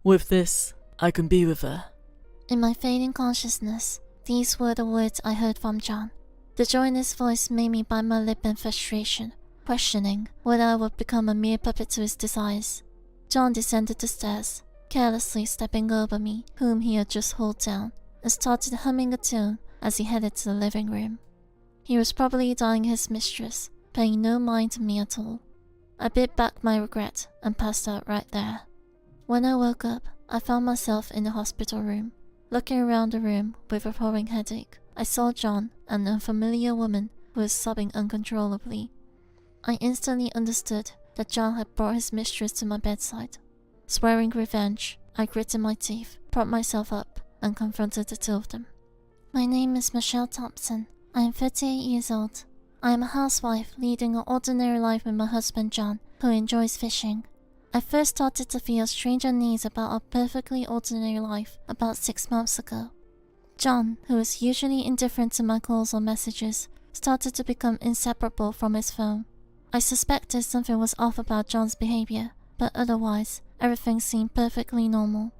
With this, I can be with her. In my fading consciousness, these were the words I heard from John. The joy in his voice made me bite my lip in frustration, questioning whether I would become a mere puppet to his desires. John descended the stairs, carelessly stepping over me, whom he had just hauled down, and started humming a tune as he headed to the living room. He was probably eyeing his mistress, paying no mind to me at all. I bit back my regret and passed out right there. When I woke up, I found myself in the hospital room. Looking around the room with a pouring headache, I saw John and an unfamiliar woman who was sobbing uncontrollably. I instantly understood that John had brought his mistress to my bedside. Swearing revenge, I gritted my teeth, propped myself up, and confronted the two of them. My name is Michelle Thompson. I am 38 years old. I am a housewife leading an ordinary life with my husband John, who enjoys fishing. I first started to feel strange unease about our perfectly ordinary life about 6 months ago. John, who is usually indifferent to my calls or messages, started to become inseparable from his phone. I suspected something was off about John's behavior, but otherwise, everything seemed perfectly normal.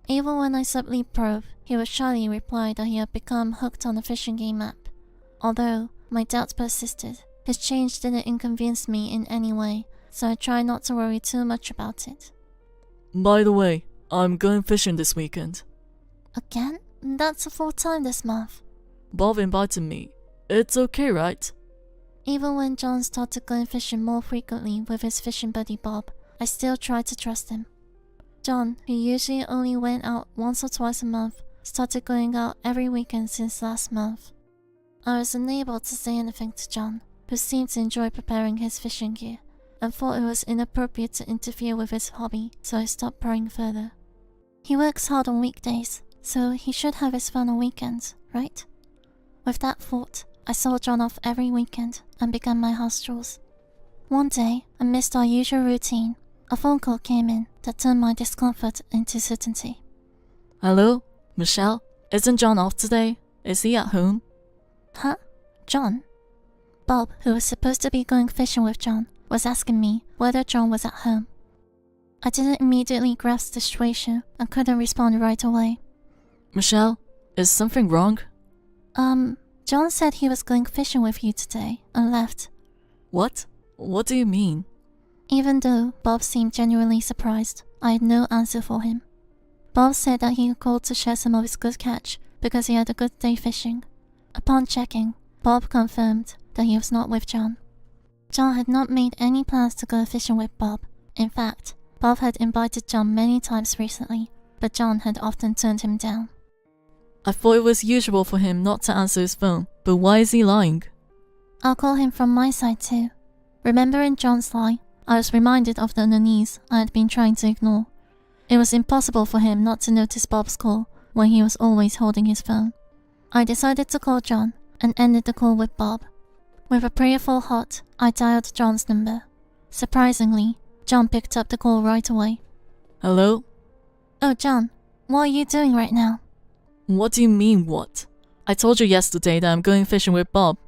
Even when I subtly probed, he would shyly reply that he had become hooked on the fishing game app. Although my doubts persisted, his change didn't inconvenience me in any way, so I tried not to worry too much about it. By the way, I'm going fishing this weekend. Again? That's a full time this month. Bob invited me. It's okay, right? Even when John started going fishing more frequently with his fishing buddy Bob, I still tried to trust him. John, who usually only went out once or twice a month, started going out every weekend since last month. I was unable to say anything to John, who seemed to enjoy preparing his fishing gear, and thought it was inappropriate to interfere with his hobby, so I stopped prying further. He works hard on weekdays, so he should have his fun on weekends, right? With that thought, I saw John off every weekend and began my house chores. One day, amidst our usual routine, a phone call came in that turned my discomfort into certainty. Hello? Michelle? Isn't John off today? Is he at home? Huh? John? Bob, who was supposed to be going fishing with John, was asking me whether John was at home. I didn't immediately grasp the situation and couldn't respond right away. Michelle, is something wrong? John said he was going fishing with you today and left. What? What do you mean? Even though Bob seemed genuinely surprised, I had no answer for him. Bob said that he had called to share some of his good catch because he had a good day fishing. Upon checking, Bob confirmed that he was not with John. John had not made any plans to go fishing with Bob. In fact, Bob had invited John many times recently, but John had often turned him down. I thought it was usual for him not to answer his phone, but why is he lying? I'll call him from my side too. Remembering John's lie, I was reminded of the unease I had been trying to ignore. It was impossible for him not to notice Bob's call when he was always holding his phone. I decided to call John and ended the call with Bob. With a prayerful heart, I dialed John's number. Surprisingly, John picked up the call right away. Hello? Oh, John, what are you doing right now? What do you mean, what? I told you yesterday that I'm going fishing with Bob.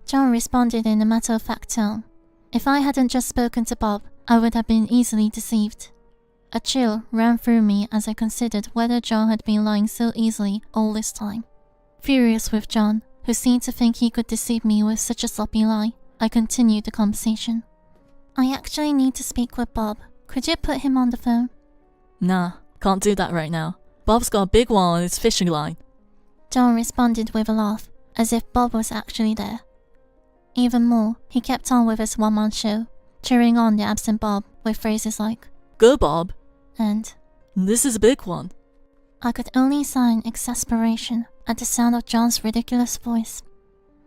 John responded in a matter-of-fact tone. If I hadn't just spoken to Bob, I would have been easily deceived. A chill ran through me as I considered whether John had been lying so easily all this time. Furious with John, who seemed to think he could deceive me with such a sloppy lie, I continued the conversation. I actually need to speak with Bob. Could you put him on the phone? Nah, can't do that right now. Bob's got a big one on his fishing line. John responded with a laugh, as if Bob was actually there. Even more, he kept on with his one-man show, cheering on the absent Bob with phrases like, Go Bob, and this is a big one. I could only sign exasperation at the sound of John's ridiculous voice.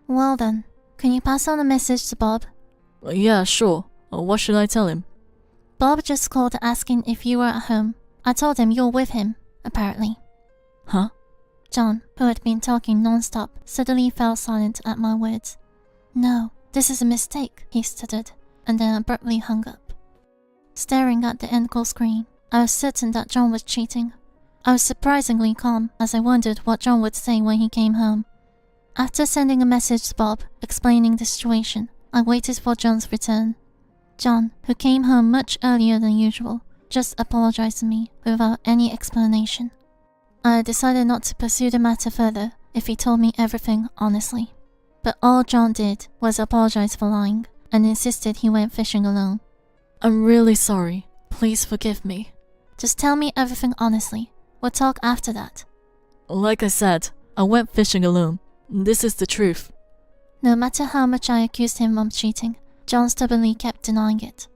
Well then, can you pass on a message to Bob? Yeah, sure. What should I tell him? Bob just called asking if you were at home. I told him you're with him, apparently. Huh? John, who had been talking non-stop, suddenly fell silent at my words. No, this is a mistake, he stuttered, and then abruptly hung up. Staring at the end call screen, I was certain that John was cheating. I was surprisingly calm as I wondered what John would say when he came home. After sending a message to Bob explaining the situation, I waited for John's return. John, who came home much earlier than usual, just apologize to me without any explanation. I decided not to pursue the matter further if he told me everything honestly. But all John did was apologize for lying and insisted he went fishing alone. I'm really sorry. Please forgive me. Just tell me everything honestly. We'll talk after that. Like I said, I went fishing alone. This is the truth. No matter how much I accused him of cheating, John stubbornly kept denying it.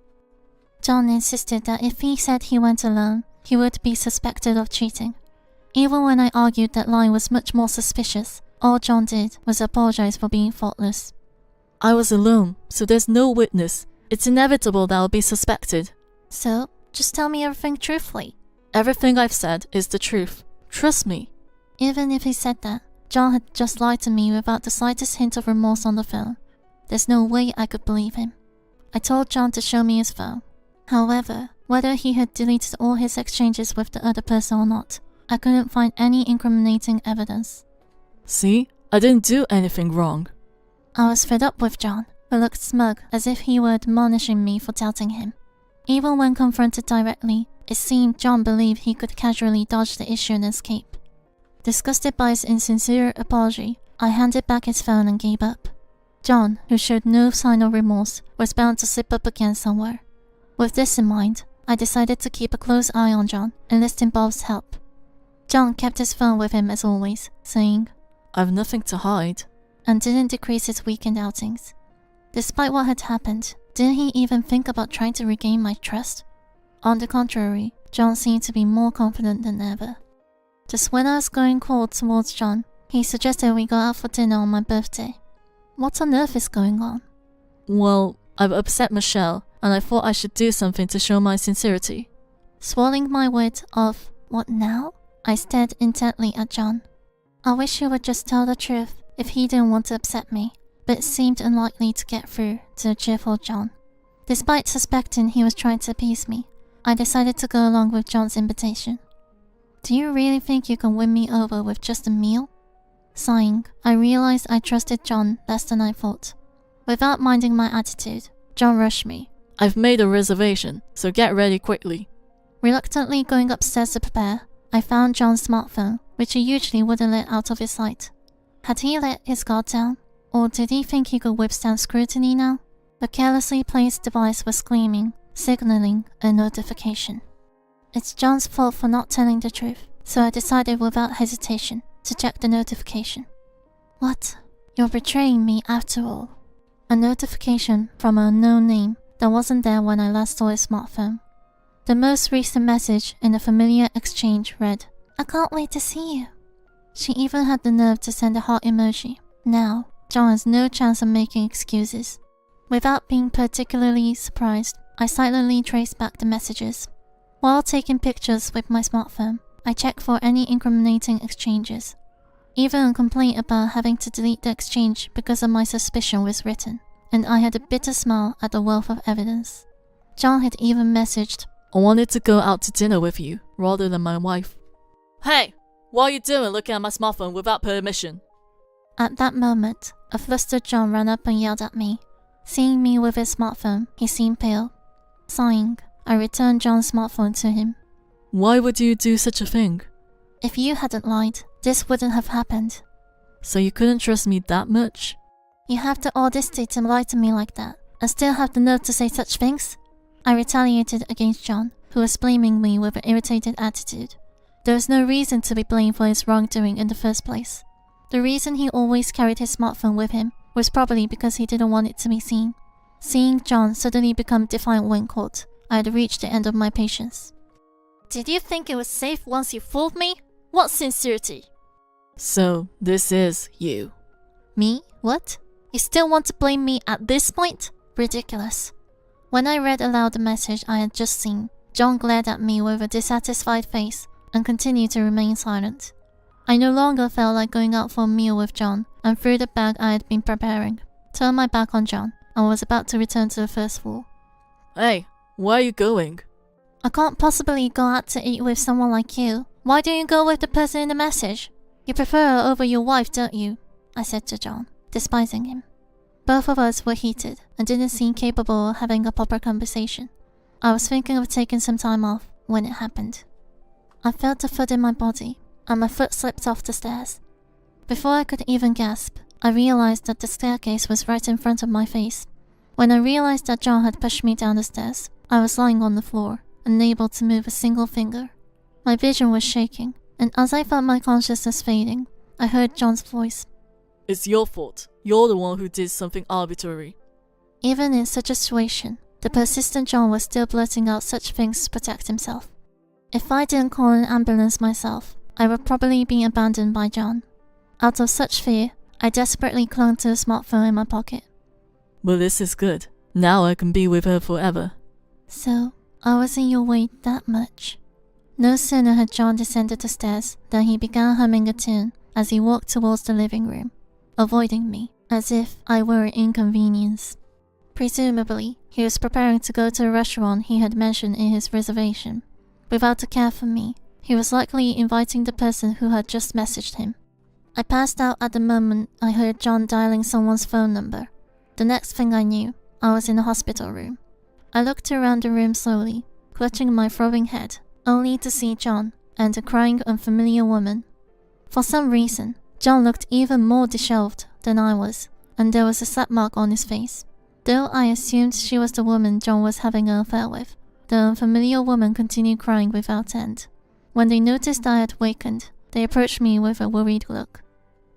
John insisted that if he said he went alone, he would be suspected of cheating. Even when I argued that lying was much more suspicious, all John did was apologize for being faultless. I was alone, so there's no witness. It's inevitable that I'll be suspected. So, just tell me everything truthfully. Everything I've said is the truth. Trust me. Even if he said that, John had just lied to me without the slightest hint of remorse on the phone. There's no way I could believe him. I told John to show me his phone. However, whether he had deleted all his exchanges with the other person or not, I couldn't find any incriminating evidence. See? I didn't do anything wrong. I was fed up with John, who looked smug as if he were admonishing me for doubting him. Even when confronted directly, it seemed John believed he could casually dodge the issue and escape. Disgusted by his insincere apology, I handed back his phone and gave up. John, who showed no sign of remorse, was bound to slip up again somewhere. With this in mind, I decided to keep a close eye on John, enlisting Bob's help. John kept his phone with him as always, saying, I've nothing to hide, and didn't decrease his weekend outings. Despite what had happened, didn't he even think about trying to regain my trust? On the contrary, John seemed to be more confident than ever. Just when I was going cold towards John, he suggested we go out for dinner on my birthday. What on earth is going on? Well, I've upset Michelle, and I thought I should do something to show my sincerity. Swallowing my word of, what now? I stared intently at John. I wish he would just tell the truth if he didn't want to upset me, but it seemed unlikely to get through to a cheerful John. Despite suspecting he was trying to appease me, I decided to go along with John's invitation. Do you really think you can win me over with just a meal? Sighing, I realized I trusted John less than I thought. Without minding my attitude, John rushed me. I've made a reservation, so get ready quickly. Reluctantly going upstairs to prepare, I found John's smartphone, which he usually wouldn't let out of his sight. Had he let his guard down? Or did he think he could withstand scrutiny now? The carelessly placed device was gleaming, signaling a notification. It's John's fault for not telling the truth, so I decided without hesitation to check the notification. What? You're betraying me after all. A notification from an unknown name that wasn't there when I last saw his smartphone. The most recent message in the familiar exchange read, I can't wait to see you. She even had the nerve to send a heart emoji. Now, John has no chance of making excuses. Without being particularly surprised, I silently traced back the messages. While taking pictures with my smartphone, I checked for any incriminating exchanges. Even a complaint about having to delete the exchange because of my suspicion was written, and I had a bitter smile at the wealth of evidence. John had even messaged, I wanted to go out to dinner with you, rather than my wife. Hey! What are you doing looking at my smartphone without permission? At that moment, a flustered John ran up and yelled at me. Seeing me with his smartphone, he seemed pale. Sighing, I returned John's smartphone to him. Why would you do such a thing? If you hadn't lied, this wouldn't have happened. So you couldn't trust me that much? You have the audacity to lie to me like that, and still have the nerve to say such things? I retaliated against John, who was blaming me with an irritated attitude. There was no reason to be blamed for his wrongdoing in the first place. The reason he always carried his smartphone with him was probably because he didn't want it to be seen. Seeing John suddenly become defiant when caught, I had reached the end of my patience. Did you think it was safe once you fooled me? What sincerity? So, this is you. Me? What? You still want to blame me at this point? Ridiculous. When I read aloud the message I had just seen, John glared at me with a dissatisfied face and continued to remain silent. I no longer felt like going out for a meal with John and threw the bag I had been preparing, turned my back on John, and was about to return to the first floor. Hey, where are you going? I can't possibly go out to eat with someone like you. Why don't you go with the person in the message? You prefer her over your wife, don't you? I said to John, despising him. Both of us were heated and didn't seem capable of having a proper conversation. I was thinking of taking some time off, when it happened. I felt a foot in my body, and my foot slipped off the stairs. Before I could even gasp, I realized that the staircase was right in front of my face. When I realized that John had pushed me down the stairs, I was lying on the floor, unable to move a single finger. My vision was shaking, and as I felt my consciousness fading, I heard John's voice. It's your fault. You're the one who did something arbitrary. Even in such a situation, the persistent John was still blurting out such things to protect himself. If I didn't call an ambulance myself, I would probably be abandoned by John. Out of such fear, I desperately clung to the smartphone in my pocket. Well, this is good. Now I can be with her forever. So, I was in your way that much. No sooner had John descended the stairs than he began humming a tune as he walked towards the living room, avoiding me as if I were an inconvenience. Presumably, he was preparing to go to a restaurant he had mentioned in his reservation. Without a care for me, he was likely inviting the person who had just messaged him. I passed out at the moment I heard John dialing someone's phone number. The next thing I knew, I was in a hospital room. I looked around the room slowly, clutching my throbbing head, only to see John and a crying unfamiliar woman. For some reason, John looked even more disheveled than I was, and there was a slap mark on his face. Though I assumed she was the woman John was having an affair with, the unfamiliar woman continued crying without end. When they noticed I had wakened, they approached me with a worried look.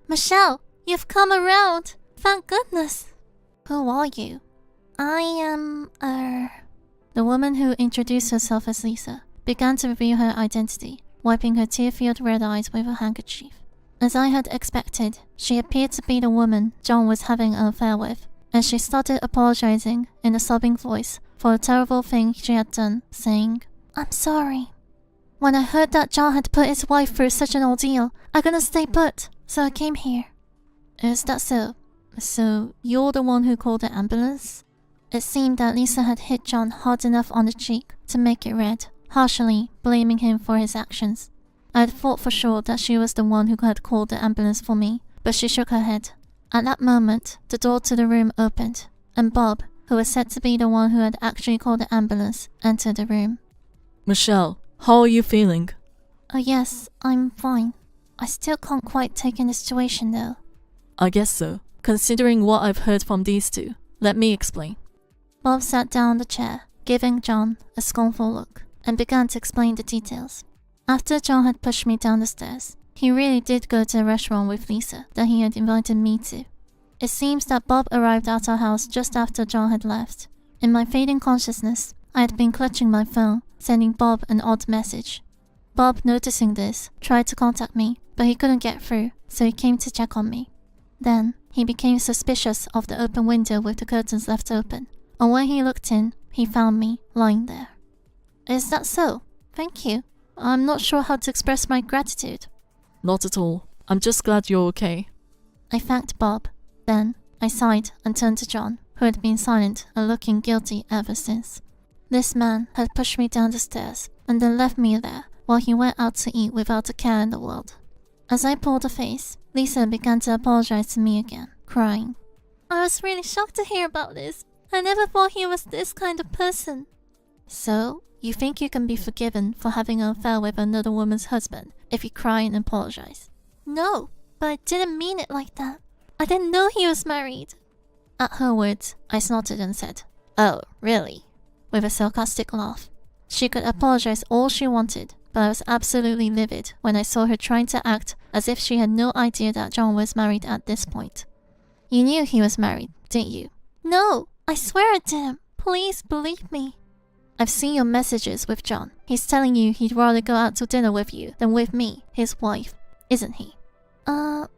"Michelle, you've come around! Thank goodness!" "Who are you?" "I am, The woman who introduced herself as Lisa began to reveal her identity, wiping her tear-filled red eyes with a handkerchief. As I had expected, she appeared to be the woman John was having an affair with, and she started apologizing in a sobbing voice for a terrible thing she had done, saying, "I'm sorry. When I heard that John had put his wife through such an ordeal, I couldn't stay put, so I came here." "Is that so? So you're the one who called the ambulance?" It seemed that Lisa had hit John hard enough on the cheek to make it red, harshly blaming him for his actions. I had thought for sure that she was the one who had called the ambulance for me, but she shook her head. At that moment, the door to the room opened, and Bob, who was said to be the one who had actually called the ambulance, entered the room. Michelle, how are you feeling? "Oh yes, I'm fine. I still can't quite take in the situation though." I guess so. Considering what I've heard from these two, let me explain. Bob sat down on the chair, giving John a scornful look, and began to explain the details. After John had pushed me down the stairs, he really did go to a restaurant with Lisa that he had invited me to. It seems that Bob arrived at our house just after John had left. In my fading consciousness, I had been clutching my phone, sending Bob an odd message. Bob, noticing this, tried to contact me, but he couldn't get through, so he came to check on me. Then, he became suspicious of the open window with the curtains left open, and when he looked in, he found me lying there. "Is that so? Thank you. I'm not sure how to express my gratitude." Not at all. I'm just glad you're okay. I thanked Bob. Then, I sighed and turned to John, who had been silent and looking guilty ever since. This man had pushed me down the stairs and then left me there while he went out to eat without a care in the world. As I pulled a face, Lisa began to apologize to me again, crying. "I was really shocked to hear about this. I never thought he was this kind of person." "So, you think you can be forgiven for having an affair with another woman's husband if you cry and apologize?" "No, but I didn't mean it like that. I didn't know he was married." At her words, I snorted and said, "Oh, really?" with a sarcastic laugh. She could apologize all she wanted, but I was absolutely livid when I saw her trying to act as if she had no idea that John was married at this point. "You knew he was married, didn't you?" "No, I swear I didn't. Please believe me." "I've seen your messages with John. He's telling you he'd rather go out to dinner with you than with me, his wife, isn't he?"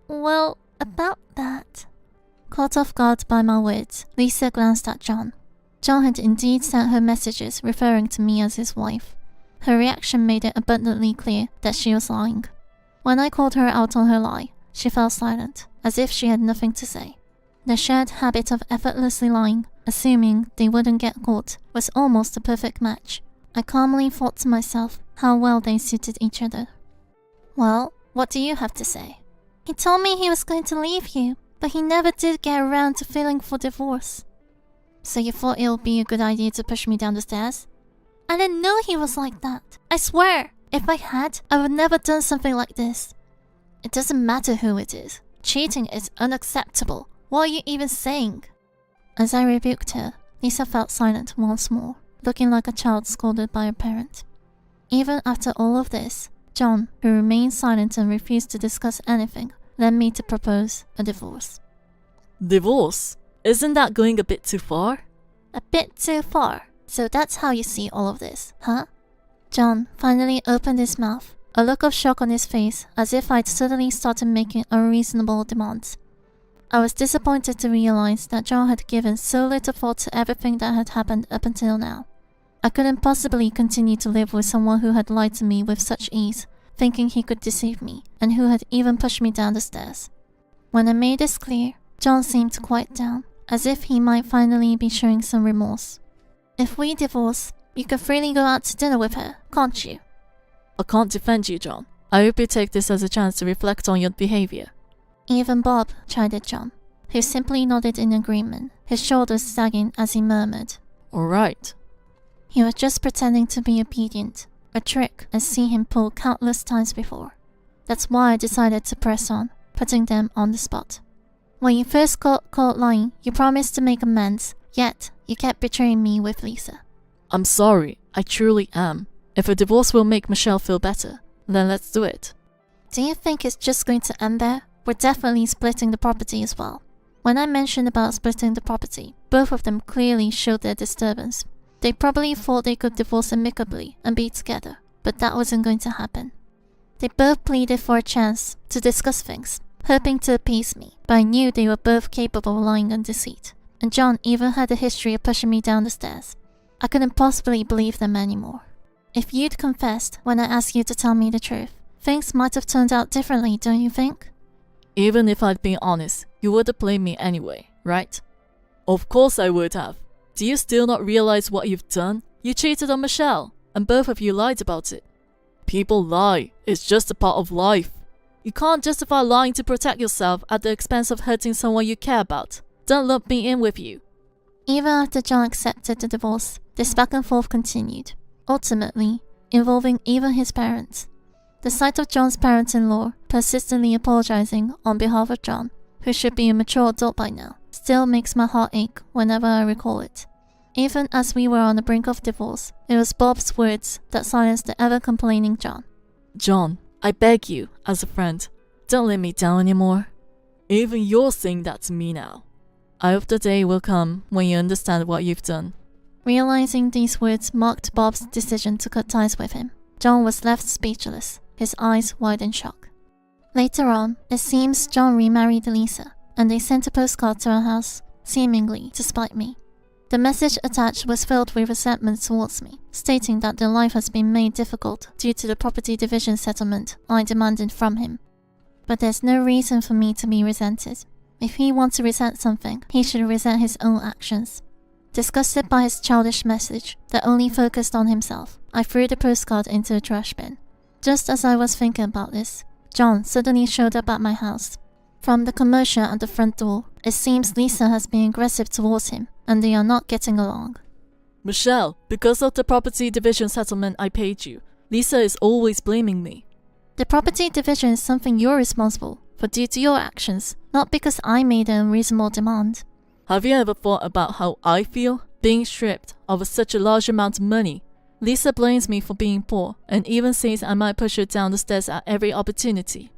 Well, about that." Caught off guard by my words, Lisa glanced at John. John had indeed sent her messages referring to me as his wife. Her reaction made it abundantly clear that she was lying. When I called her out on her lie, she fell silent, as if she had nothing to say. The shared habit of effortlessly lying, assuming they wouldn't get caught, was almost a perfect match. I calmly thought to myself how well they suited each other. "Well, what do you have to say?" "He told me he was going to leave you, but he never did get around to filing for divorce." "So you thought it would be a good idea to push me down the stairs?" I didn't know he was like that. I swear, if I had, I would never done something like this. It doesn't matter who it is. Cheating is unacceptable. What are you even saying? As I rebuked her, Lisa felt silent once more, looking like a child scolded by a parent. Even after all of this, John, who remained silent and refused to discuss anything, led me to propose a divorce. Divorce? Isn't that going a bit too far? A bit too far. So that's how you see all of this, huh? John finally opened his mouth, a look of shock on his face as if I'd suddenly started making unreasonable demands. I was disappointed to realize that John had given so little thought to everything that had happened up until now. I couldn't possibly continue to live with someone who had lied to me with such ease, thinking he could deceive me, and who had even pushed me down the stairs. When I made this clear, John seemed quite down, as if he might finally be showing some remorse. If we divorce, you can freely go out to dinner with her, can't you? I can't defend you, John. I hope you take this as a chance to reflect on your behavior. Even Bob chided John, who simply nodded in agreement, his shoulders sagging as he murmured, Alright. He was just pretending to be obedient, a trick I've seen him pull countless times before. That's why I decided to press on, putting them on the spot. When you first got caught lying, you promised to make amends, yet you kept betraying me with Lisa. I'm sorry, I truly am. If a divorce will make Michelle feel better, then let's do it. Do you think it's just going to end there? We're definitely splitting the property as well. When I mentioned about splitting the property, both of them clearly showed their disturbance. They probably thought they could divorce amicably and be together, but that wasn't going to happen. They both pleaded for a chance to discuss things, hoping to appease me, but I knew they were both capable of lying and deceit, and John even had a history of pushing me down the stairs. I couldn't possibly believe them anymore. If you'd confessed when I asked you to tell me the truth, things might have turned out differently, don't you think? Even if I'd been honest, you would have blamed me anyway, right? Of course I would have. Do you still not realize what you've done? You cheated on Michelle, and both of you lied about it. People lie. It's just a part of life. You can't justify lying to protect yourself at the expense of hurting someone you care about. Don't lump me in with you. Even after John accepted the divorce, this back and forth continued, ultimately involving even his parents. The sight of John's parents-in-law persistently apologizing on behalf of John, who should be a mature adult by now, still makes my heart ache whenever I recall it. Even as we were on the brink of divorce, it was Bob's words that silenced the ever-complaining John. John, I beg you, as a friend, don't let me down anymore. Even you're saying that to me now. I hope the day will come when you understand what you've done. Realizing these words marked Bob's decision to cut ties with him, John was left speechless, his eyes wide in shock. Later on, it seems John remarried Lisa, and they sent a postcard to our house, seemingly to spite me. The message attached was filled with resentment towards me, stating that their life has been made difficult due to the property division settlement I demanded from him. But there's no reason for me to be resented. If he wants to resent something, he should resent his own actions. Disgusted by his childish message that only focused on himself, I threw the postcard into a trash bin. Just as I was thinking about this, John suddenly showed up at my house. From the commotion at the front door, it seems Lisa has been aggressive towards him, and they are not getting along. Michelle, because of the property division settlement I paid you, Lisa is always blaming me. The property division is something you're responsible for due to your actions, not because I made an unreasonable demand. Have you ever thought about how I feel, being stripped of such a large amount of money? Lisa blames me for being poor, and even says I might push her down the stairs at every opportunity.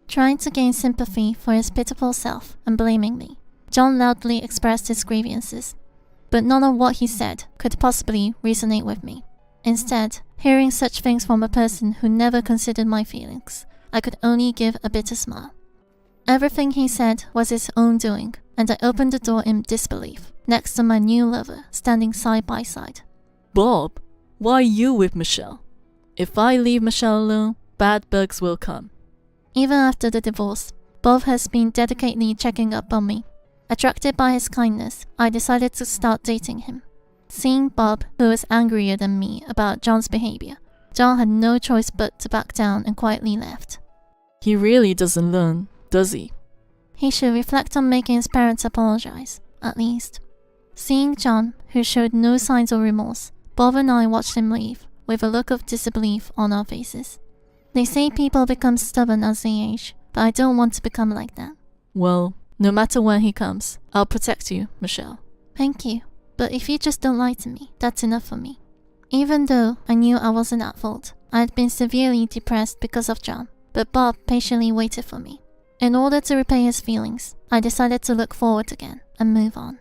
Trying to gain sympathy for his pitiful self and blaming me, John loudly expressed his grievances. But none of what he said could possibly resonate with me. Instead, hearing such things from a person who never considered my feelings, I could only give a bitter smile. Everything he said was his own doing, and I opened the door in disbelief, next to my new lover standing side by side. Bob, why are you with Michelle? If I leave Michelle alone, bad bugs will come. Even after the divorce, Bob has been dedicatedly checking up on me. Attracted by his kindness, I decided to start dating him. Seeing Bob, who was angrier than me about John's behavior, John had no choice but to back down and quietly left. He really doesn't learn, does he? He should reflect on making his parents apologize, at least. Seeing John, who showed no signs of remorse, Bob and I watched him leave, with a look of disbelief on our faces. They say people become stubborn as they age, but I don't want to become like that. Well, no matter when he comes, I'll protect you, Michelle. Thank you, but if you just don't lie to me, that's enough for me. Even though I knew I wasn't at fault, I had been severely depressed because of John, but Bob patiently waited for me. In order to repay his feelings, I decided to look forward again and move on.